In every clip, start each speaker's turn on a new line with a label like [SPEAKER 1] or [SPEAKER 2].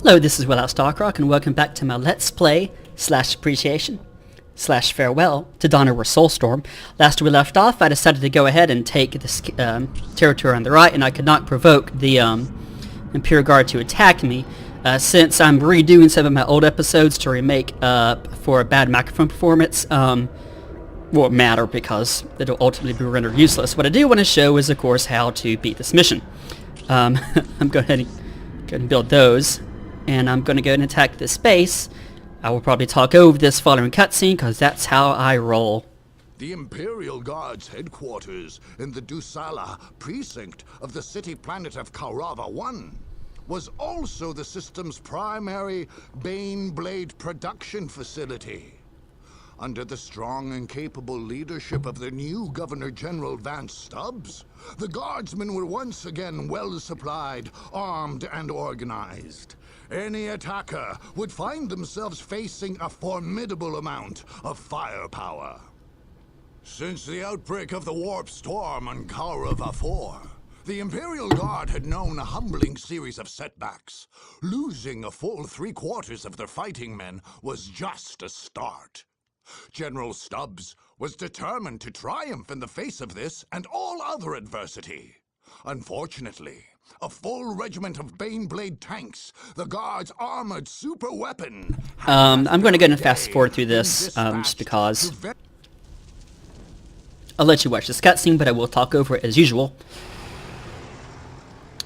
[SPEAKER 1] Hello, this is Will Out Starkrock, and welcome back to my Let's Play / appreciation / farewell to Dawn over Soulstorm. Last we left off, I decided to go ahead and take this territory on the right, and I could not provoke the Imperial Guard to attack me. Since I'm redoing some of my old episodes to remake up for a bad microphone performance, won't matter because it'll ultimately be rendered useless. What I do want to show is, of course, how to beat this mission. I'm going to go ahead and build those. And I'm going to go and attack this base. I will probably talk over this following cutscene, because that's how I roll.
[SPEAKER 2] The Imperial Guard's headquarters in the Dusala precinct of the city planet of Kaurava 1 was also the system's primary Baneblade production facility. Under the strong and capable leadership of the new Governor-General Vance Stubbs, the Guardsmen were once again well supplied, armed, and organized. Any attacker would find themselves facing a formidable amount of firepower. Since the outbreak of the Warp Storm on Kaurava 4, the Imperial Guard had known a humbling series of setbacks. Losing a full 3/4 of their fighting men was just a start. General Stubbs was determined to triumph in the face of this and all other adversity. Unfortunately, a full regiment of Baneblade tanks, the Guard's armored super weapon.
[SPEAKER 1] I'm going to go and fast forward through this, just because I'll let you watch this cutscene, but I will talk over it as usual.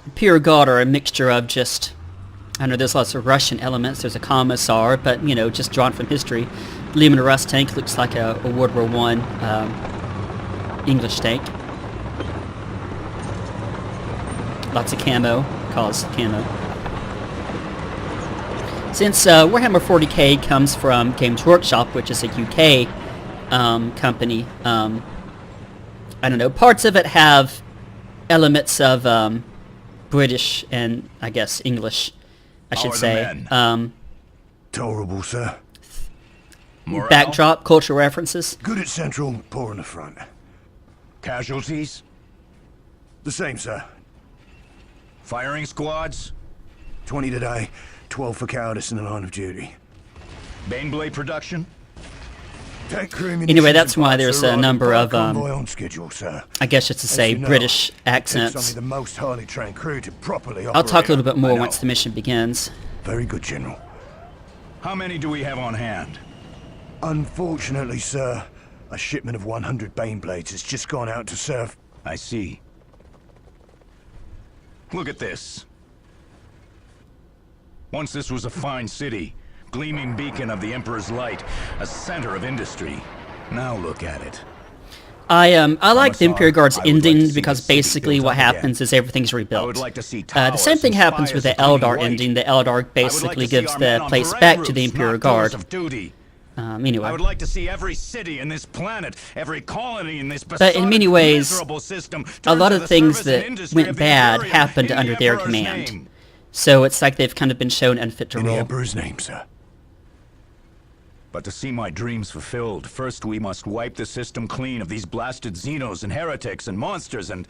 [SPEAKER 1] Imperial Guard are a mixture of just, I know there's lots of Russian elements, there's a commissar, but, you know, just drawn from history. Lehman Russ tank looks like a World War I English tank. Lots of camo, cause camo. Since Warhammer 40k comes from Games Workshop, which is a UK company, I don't know, parts of it have elements of British and, I guess, English, I should say.
[SPEAKER 3] Tolerable, sir.
[SPEAKER 4] Morale?
[SPEAKER 1] Backdrop, cultural references.
[SPEAKER 3] Good at central, poor in the front.
[SPEAKER 4] Casualties?
[SPEAKER 3] The same, sir.
[SPEAKER 4] Firing squads?
[SPEAKER 3] 20 today, 12 for cowardice in the line of duty.
[SPEAKER 4] Baneblade production?
[SPEAKER 3] Tank crew
[SPEAKER 1] Anyway, that's why there's a number of,
[SPEAKER 3] on schedule, sir.
[SPEAKER 1] I guess just to say,
[SPEAKER 3] You know,
[SPEAKER 1] British
[SPEAKER 3] it takes
[SPEAKER 1] accents.
[SPEAKER 3] only the most highly trained crew to properly
[SPEAKER 1] I'll talk a little bit
[SPEAKER 3] I
[SPEAKER 1] more
[SPEAKER 3] know.
[SPEAKER 1] once the mission begins.
[SPEAKER 3] Very good, General.
[SPEAKER 4] How many do we have on hand?
[SPEAKER 3] Unfortunately, sir, a shipment of 100 Baneblades has just gone out to serve.
[SPEAKER 4] I see. Look at this. Once this was a fine city, gleaming beacon of the Emperor's light, a center of industry. Now look at it.
[SPEAKER 1] I like the Imperial Guard's
[SPEAKER 4] I would like to
[SPEAKER 1] ending
[SPEAKER 4] see
[SPEAKER 1] because
[SPEAKER 4] the city
[SPEAKER 1] basically
[SPEAKER 4] built
[SPEAKER 1] what
[SPEAKER 4] up again.
[SPEAKER 1] happens is everything's
[SPEAKER 4] I
[SPEAKER 1] rebuilt.
[SPEAKER 4] would like to see
[SPEAKER 1] The same
[SPEAKER 4] towers
[SPEAKER 1] thing
[SPEAKER 4] and
[SPEAKER 1] happens with the
[SPEAKER 4] spires
[SPEAKER 1] Eldar
[SPEAKER 4] gleaming
[SPEAKER 1] ending.
[SPEAKER 4] white.
[SPEAKER 1] The Eldar
[SPEAKER 4] I would like
[SPEAKER 1] basically
[SPEAKER 4] to see
[SPEAKER 1] gives
[SPEAKER 4] our
[SPEAKER 1] the
[SPEAKER 4] men on
[SPEAKER 1] place
[SPEAKER 4] parade
[SPEAKER 1] back to the
[SPEAKER 4] routes,
[SPEAKER 1] Imperial
[SPEAKER 4] not doors
[SPEAKER 1] Guard.
[SPEAKER 4] of duty.
[SPEAKER 1] Anyway.
[SPEAKER 4] I would like to see every city in this planet, every colony in this
[SPEAKER 1] But in many ways,
[SPEAKER 4] miserable system
[SPEAKER 1] a lot
[SPEAKER 4] turn to
[SPEAKER 1] of
[SPEAKER 4] the
[SPEAKER 1] things
[SPEAKER 4] service and
[SPEAKER 1] that
[SPEAKER 4] industry
[SPEAKER 1] went
[SPEAKER 4] of the
[SPEAKER 1] bad
[SPEAKER 4] Imperium
[SPEAKER 1] happened
[SPEAKER 4] in the
[SPEAKER 1] under their
[SPEAKER 4] Emperor's
[SPEAKER 1] command.
[SPEAKER 4] name.
[SPEAKER 1] So it's like they've kind of been shown unfit to
[SPEAKER 3] In the
[SPEAKER 1] rule.
[SPEAKER 3] Emperor's name, sir.
[SPEAKER 4] But to see my dreams fulfilled, first we must wipe the system clean of these blasted Xenos and heretics and monsters and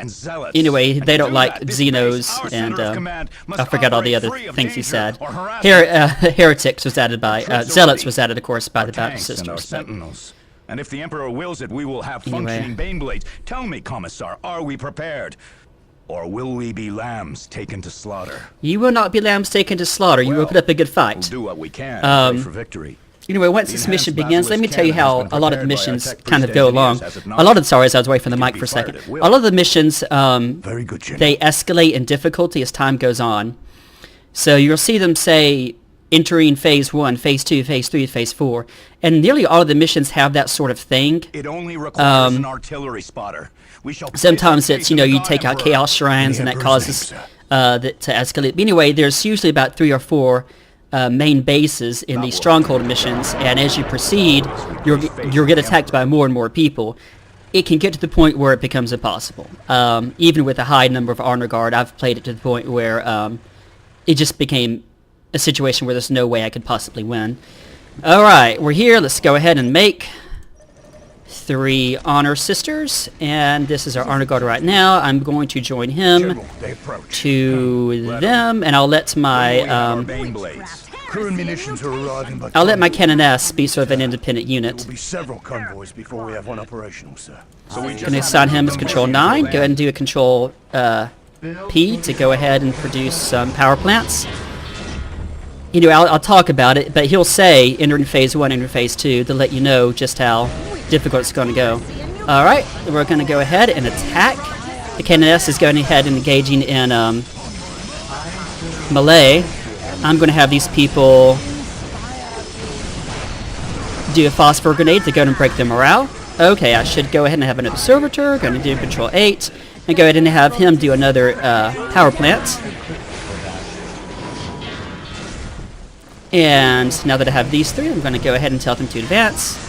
[SPEAKER 4] zealots.
[SPEAKER 1] Anyway,
[SPEAKER 4] And
[SPEAKER 1] they
[SPEAKER 4] to
[SPEAKER 1] don't
[SPEAKER 4] do
[SPEAKER 1] like
[SPEAKER 4] that, this
[SPEAKER 1] Xenos,
[SPEAKER 4] base, our
[SPEAKER 1] and
[SPEAKER 4] center of command, must
[SPEAKER 1] I forgot all the
[SPEAKER 4] operate
[SPEAKER 1] other
[SPEAKER 4] free of
[SPEAKER 1] things he
[SPEAKER 4] danger
[SPEAKER 1] said.
[SPEAKER 4] or harassment.
[SPEAKER 1] Heretics was added by,
[SPEAKER 4] Troops
[SPEAKER 1] Zealots
[SPEAKER 4] already.
[SPEAKER 1] was added, of course, by
[SPEAKER 4] Our
[SPEAKER 1] the Baptist
[SPEAKER 4] tanks and our
[SPEAKER 1] Sisters. but-
[SPEAKER 4] sentinels. And if the Emperor wills it, we will have
[SPEAKER 1] Anyway.
[SPEAKER 4] functioning Baneblades. Tell me, Commissar, are we prepared? Or will we be lambs taken to slaughter?
[SPEAKER 1] You will not be lambs taken to slaughter. You will
[SPEAKER 4] Well,
[SPEAKER 1] put up a good
[SPEAKER 4] We'll
[SPEAKER 1] fight.
[SPEAKER 4] do what we can and pray for victory.
[SPEAKER 1] Anyway, once
[SPEAKER 4] The
[SPEAKER 1] this
[SPEAKER 4] enhanced
[SPEAKER 1] mission begins, let me
[SPEAKER 4] basilisk
[SPEAKER 1] tell you
[SPEAKER 4] cannon
[SPEAKER 1] how
[SPEAKER 4] has been
[SPEAKER 1] a lot of the
[SPEAKER 4] prepared by our
[SPEAKER 1] missions
[SPEAKER 4] tech
[SPEAKER 1] kind of
[SPEAKER 4] priest
[SPEAKER 1] go
[SPEAKER 4] engineers,
[SPEAKER 1] along.
[SPEAKER 4] has it
[SPEAKER 1] A
[SPEAKER 4] not?
[SPEAKER 1] lot of, sorry, I was away from the
[SPEAKER 4] It can
[SPEAKER 1] mic
[SPEAKER 4] be
[SPEAKER 1] for a
[SPEAKER 4] fired
[SPEAKER 1] second.
[SPEAKER 4] at will.
[SPEAKER 1] A lot of the missions,
[SPEAKER 3] Very good, General.
[SPEAKER 1] they escalate in difficulty as time goes on. So you'll see them say, entering phase 1, phase 2, phase 3, phase 4. And nearly all of the missions have that sort of thing.
[SPEAKER 4] It only requires an artillery spotter. We shall place
[SPEAKER 1] Sometimes
[SPEAKER 4] our
[SPEAKER 1] it's,
[SPEAKER 4] faith
[SPEAKER 1] you
[SPEAKER 4] in
[SPEAKER 1] know,
[SPEAKER 4] the
[SPEAKER 1] you
[SPEAKER 4] God
[SPEAKER 1] take out
[SPEAKER 4] Emperor.
[SPEAKER 1] chaos shrines and that
[SPEAKER 3] Emperor's
[SPEAKER 1] causes
[SPEAKER 3] name,
[SPEAKER 1] that to escalate. But anyway, there's usually about 3 or 4 main bases in these stronghold missions, and as you proceed, you'll get attacked by more and more people. It can get to the point where it becomes impossible. Even with a high number of honor guard, I've played it to the point where it just became a situation where there's no way I could possibly win. Alright, we're here. Let's go ahead and make 3 honor sisters, and this is our honor guard right now. I'm going to join him
[SPEAKER 3] General, they approach.
[SPEAKER 1] to them, and I'll let my
[SPEAKER 4] Bane blades.
[SPEAKER 3] Crew and munitions are arriving, but
[SPEAKER 1] I'll let my canoness be sort of an independent
[SPEAKER 3] there
[SPEAKER 1] unit.
[SPEAKER 3] will be several convoys before we have one operational, sir.
[SPEAKER 4] So we
[SPEAKER 1] Going to
[SPEAKER 4] just
[SPEAKER 1] assign him as control 9. Go ahead and do a control P to go ahead and produce some power plants. You know, I'll talk about it, but he'll say entering phase 1, entering phase 2 to let you know just how difficult it's going to go. Alright, we're going to go ahead and attack. The canoness is going ahead and engaging in melee. I'm going to have these people do a phosphor grenade to go ahead and break their morale. Okay, I should go ahead and have an observator. Going to do control 8. And go ahead and have him do another power plant. And now that I have these 3, I'm going to go ahead and tell them to advance.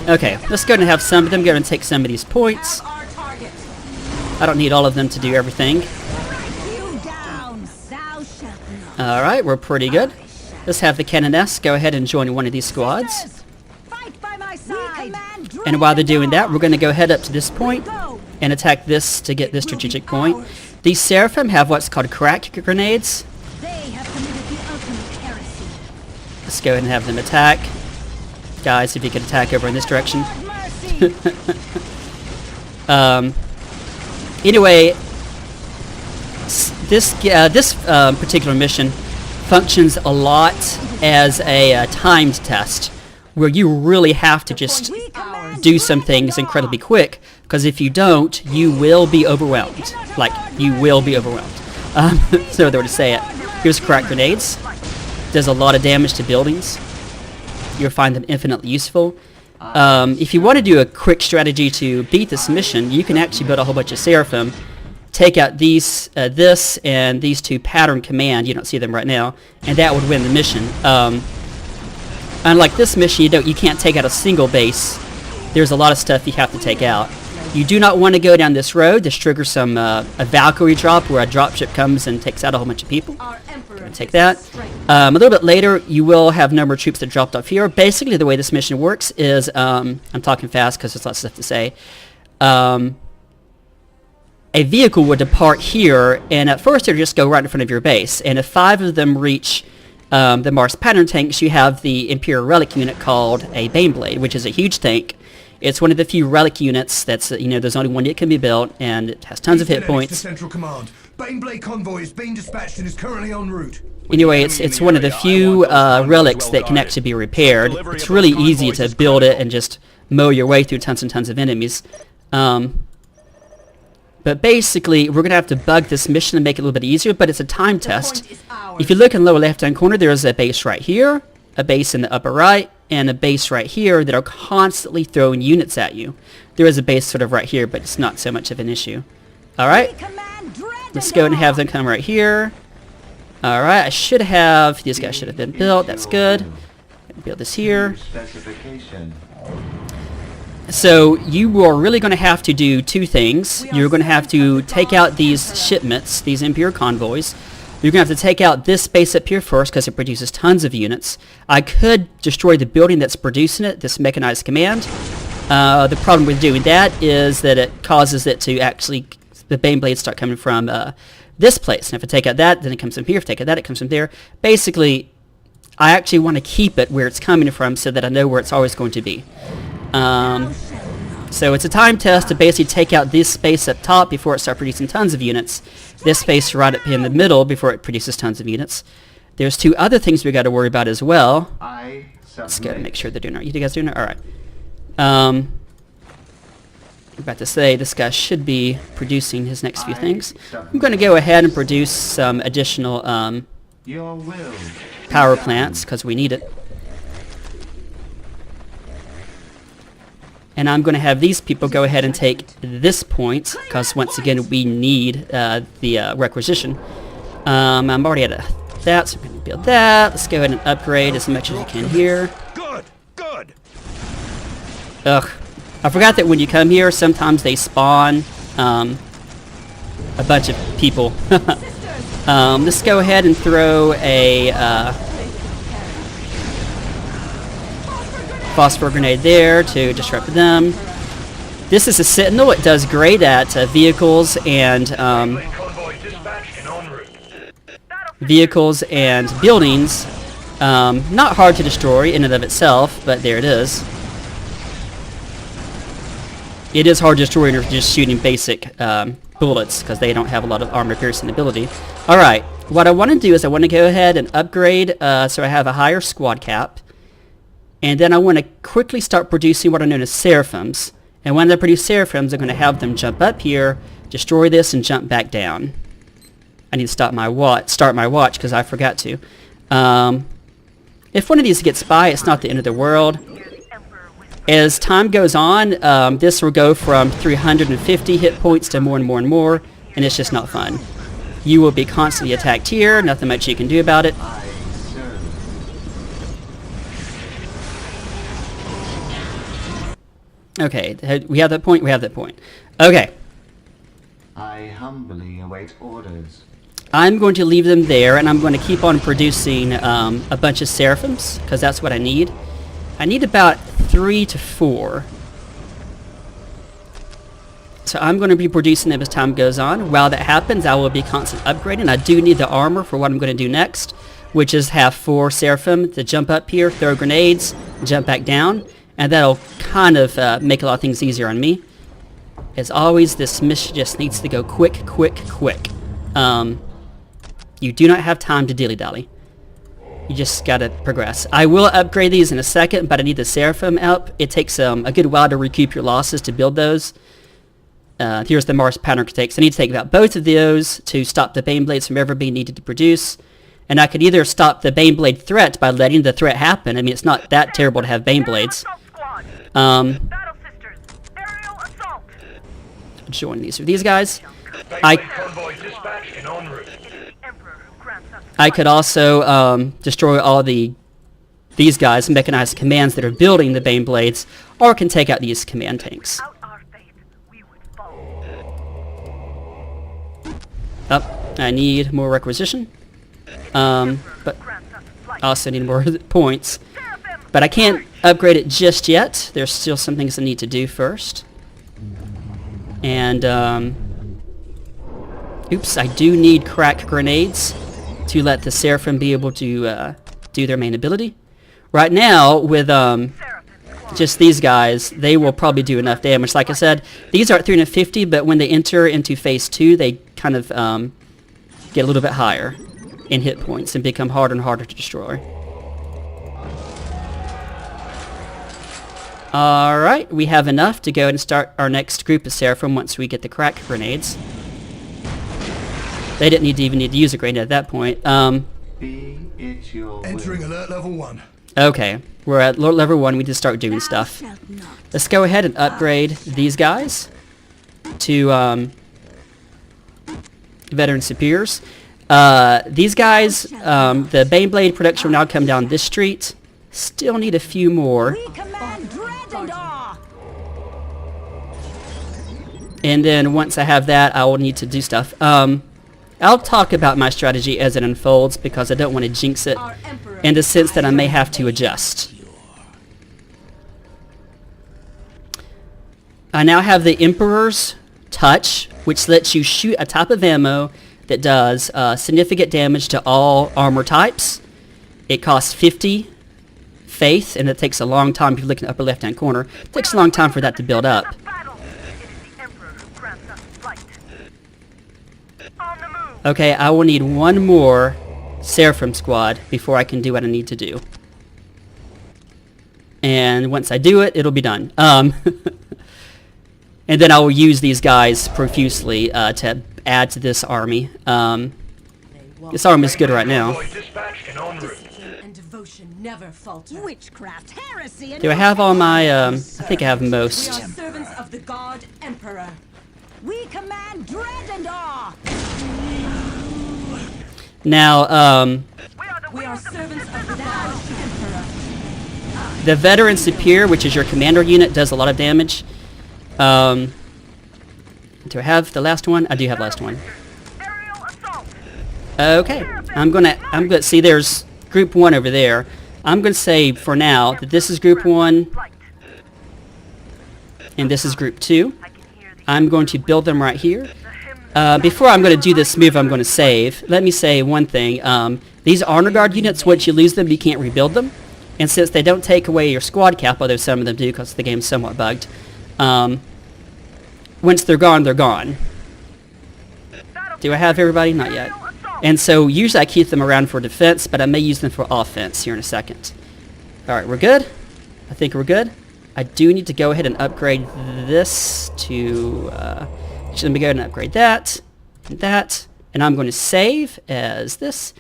[SPEAKER 1] Okay, let's go ahead and have some of them go and take some of these points. I don't need all of them to do everything. Alright, we're pretty good. Let's have the canoness go ahead and join one of these squads. And while they're doing that, we're going to go head up to this point and attack this to get this strategic point. These Seraphim have what's called crack grenades. Let's go ahead and have them attack. Guys, if you could attack over in this direction. Anyway, this particular mission functions a lot as a timed test, where you really have to just do some things incredibly quick, because if you don't, you will be overwhelmed. Like, you will be overwhelmed. That's another way to say it. Here's crack grenades. Does a lot of damage to buildings. You'll find them infinitely useful. If you want to do a quick strategy to beat this mission, you can actually build a whole bunch of Seraphim, take out these, this and these 2 pattern command. You don't see them right now, and that would win the mission. Unlike this mission, you can't take out a single base. There's a lot of stuff you have to take out. You do not want to go down this road. This triggers some a Valkyrie drop, where a dropship comes and takes out a whole bunch of people. Take that. A little bit later, you will have a number of troops that dropped off here. Basically, the way this mission works is, I'm talking fast because there's lots of stuff to say. A vehicle would depart here, and at first it would just go right in front of your base. And if 5 of them reach the Mars pattern tanks, you have the Imperial relic unit called a Baneblade, which is a huge tank. It's one of the few relic units that's, there's only one that can be built, and it has tons of hit points.
[SPEAKER 3] Central Command. Baneblade convoy is being dispatched and is currently en route.
[SPEAKER 1] Anyway, it's one of the few relics that can actually be repaired. It's really easy to build it and just mow your way through tons and tons of enemies. But basically, we're going to have to bug this mission and make it a little bit easier, but it's a time test. If you look in the lower left-hand corner, there's a base right here, a base in the upper right, and a base right here that are constantly throwing units at you. There is a base sort of right here, but it's not so much of an issue. Alright, let's go and have them come right here. Alright, I should have, these guys should have been built, that's good. Build this here. So you are really going to have to do 2 things. You're going to have to take out these shipments, these Imperial convoys. You're going to have to take out this base up here first because it produces tons of units. I could destroy the building that's producing it, this mechanized command. The problem with doing that is that it causes it to actually, the Baneblades start coming from this place. And if I take out that, then it comes from here. If I take out that, it comes from there. Basically, I actually want to keep it where it's coming from so that I know where it's always going to be. So it's a time test to basically take out this space up top before it starts producing tons of units. This space right up in the middle before it produces tons of units. There's 2 other things we got to worry about as well. Let's go and make sure they're doing it. You guys doing it? Alright. I'm about to say this guy should be producing his next few things. I'm going to go ahead and produce some additional power plants because we need it. And I'm going to have these people go ahead and take this point, because once again we need the requisition. I'm already at that, so we're going to build that. Let's go ahead and upgrade as much as you can here.
[SPEAKER 3] Good.
[SPEAKER 1] Ugh. I forgot that when you come here, sometimes they spawn a bunch of people. Let's go ahead and throw a phosphor grenade there to disrupt them. This is a Sentinel. It does great at vehicles and buildings. Not hard to destroy in and of itself, but there it is. It is hard to destroy when you're just shooting basic bullets because they don't have a lot of armor piercing ability. Alright, what I want to do is I want to go ahead and upgrade so I have a higher squad cap. And then I want to quickly start producing what are known as seraphims. And when I produce seraphims, I'm going to have them jump up here, destroy this, and jump back down. I need to start my watch because I forgot to. If one of these gets by, it's not the end of the world. As time goes on, this will go from 350 hit points to more and more and more, and it's just not fun. You will be constantly attacked here, nothing much you can do about it. Okay, we have that point, we have that point. Okay.
[SPEAKER 5] I humbly await orders.
[SPEAKER 1] I'm going to leave them there, and I'm going to keep on producing a bunch of seraphims, because that's what I need. I need about 3 to 4. So I'm going to be producing them as time goes on. While that happens, I will be constantly upgrading. I do need the armor for what I'm going to do next, which is have 4 seraphim to jump up here, throw grenades, jump back down, and that'll kind of make a lot of things easier on me. As always, this mission just needs to go quick, quick, quick. You do not have time to dilly-dally. You just gotta progress. I will upgrade these in a second, but I need the Seraphim up. It takes a good while to recoup your losses to build those. Here's the Mars pattern takes. I need to take out both of those to stop the Baneblades from ever being needed to produce. And I could either stop the Baneblade threat by letting the threat happen. I mean, it's not that terrible to have Baneblades. Join these guys. I could also destroy all these guys, mechanized commands that are building the Baneblades, or can take out these command tanks. I need more requisition, but I also need more points. But I can't upgrade it just yet. There's still some things I need to do first. And, oops, I do need crack grenades to let the Seraphim be able to do their main ability. Right now, with just these guys, they will probably do enough damage. Like I said, these are at 350, but when they enter into Phase 2, they kind of get a little bit higher in hit points and become harder and harder to destroy. Alright, we have enough to go and start our next group of Seraphim once we get the crack grenades. They didn't even need to use a grenade at that point.
[SPEAKER 3] Entering alert level 1.
[SPEAKER 1] Okay, we're at level 1, we need to start doing stuff. Let's go ahead and upgrade these guys to veteran superiors. These guys, the Baneblade production will now come down this street. Still need a few more. And then once I have that, I will need to do stuff. I'll talk about my strategy as it unfolds because I don't want to jinx it in the sense that I may have to adjust. I now have the Emperor's Touch, which lets you shoot a type of ammo that does significant damage to all armor types. It costs 50 faith, and it takes a long time. If you look in the upper left-hand corner, it takes a long time for that to build up. Okay, I will need one more Seraphim squad before I can do what I need to do. And once I do it, it'll be done. And then I will use these guys profusely to add to this army. This army is good right now. Do I have all my, I think I have most.
[SPEAKER 6] We are servants of the God Emperor. We command dread and awe.
[SPEAKER 1] Now,
[SPEAKER 6] we are servants of the God Emperor.
[SPEAKER 1] the veteran superior, which is your commander unit, does a lot of damage. Do I have the last one? I do have the last one. Okay, I'm gonna see there's group 1 over there. I'm gonna say for now that this is group 1 and this is group 2. I'm going to build them right here. Before I'm going to do this move, I'm going to save. Let me say one thing. These honor guard units, once you lose them, you can't rebuild them. And since they don't take away your squad cap, although some of them do because the game's somewhat bugged, once they're gone, they're gone. Do I have everybody? Not yet. And so usually I keep them around for defense, but I may use them for offense here in a second. Alright, we're good? I think we're good. I do need to go ahead and upgrade this to... let me go ahead and upgrade that, and that, and I'm going to save as this.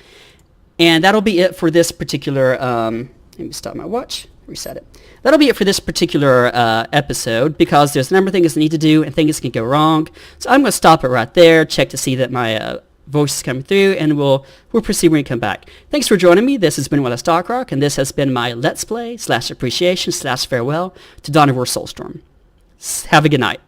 [SPEAKER 1] And that'll be it for this particular... let me stop my watch, reset it. That'll be it for this particular episode, because there's a number of things I need to do and things can go wrong. So I'm going to stop it right there, check to see that my voice is coming through, and we'll proceed when we come back. Thanks for joining me. This has been Willis Darkrock, and this has been my Let's Play / appreciation / farewell to Dawn of War Soulstorm. Have a good night.